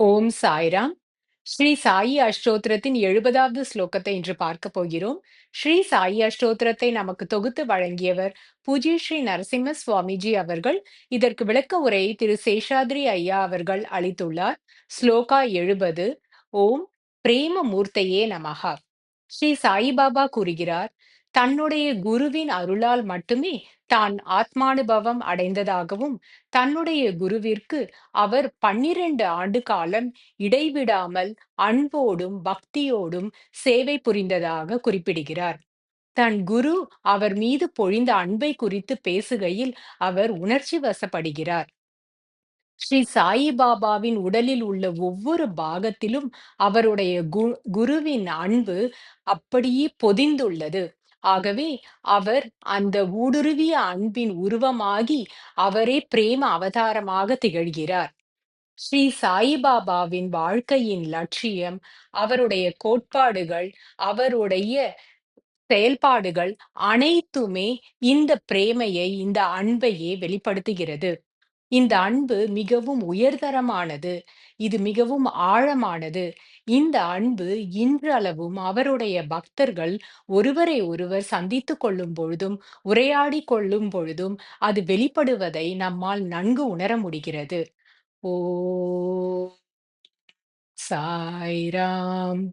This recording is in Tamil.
ஓம் சாய்ராம். ஸ்ரீ சாயி அஷ்டோத்திரத்தின் 70வது ஸ்லோகத்தை இன்று பார்க்க போகிறோம். ஸ்ரீ சாயி அஷ்டோத்திரத்தை நமக்கு தொகுத்து வழங்கியவர் பூஜ்ய ஸ்ரீ நரசிம்ம சுவாமிஜி அவர்கள். இதற்கு விளக்க உரையை திரு சேஷாத்ரி ஐயா அவர்கள் அளித்துள்ளார். ஸ்லோகா 70. ஓம் பிரேம மூர்த்தையே நமஹ. ஸ்ரீ சாயிபாபா கூறுகிறார், தன்னுடைய குருவின் அருளால் மட்டுமே தான் ஆத்மானுபவம் அடைந்ததாகவும், தன்னுடைய குருவிற்கு அவர் 12 ஆண்டு காலம் இடைவிடாமல் அன்போடும் பக்தியோடும் சேவை புரிந்ததாக குறிப்பிடுகிறார். தன் குரு அவர் மீது பொழிந்த அன்பை குறித்து பேசுகையில் அவர் உணர்ச்சி வசப்படுகிறார். ஸ்ரீ சாயிபாபாவின் உடலில் உள்ள ஒவ்வொரு பாகத்திலும் அவருடைய குருவின் அன்பு அப்படியே பொதிந்துள்ளது. ஆகவே அவர் அந்த ஊடுருவிய அன்பின் உருவமாகி அவரே பிரேம அவதாரமாக திகழ்கிறார். ஸ்ரீ சாயிபாபாவின் வாழ்க்கையின் லட்சியம், அவருடைய கோட்பாடுகள், அவருடைய செயல்பாடுகள் அனைத்துமே இந்த பிரேமையை, இந்த அன்பையே வெளிப்படுத்துகிறது. இந்த அன்பு மிகவும் உயர்தரமானது. இது மிகவும் ஆழமானது. இந்த அன்பு இன்றளவும் அவருடைய பக்தர்கள் ஒருவரை ஒருவர் சந்தித்துக் கொள்ளும் பொழுதும், உரையாடிக் கொள்ளும் பொழுதும், அது வெளிப்படுவதை நம்மால் நன்கு உணர முடிகிறது. ஓ சாய்ராம்.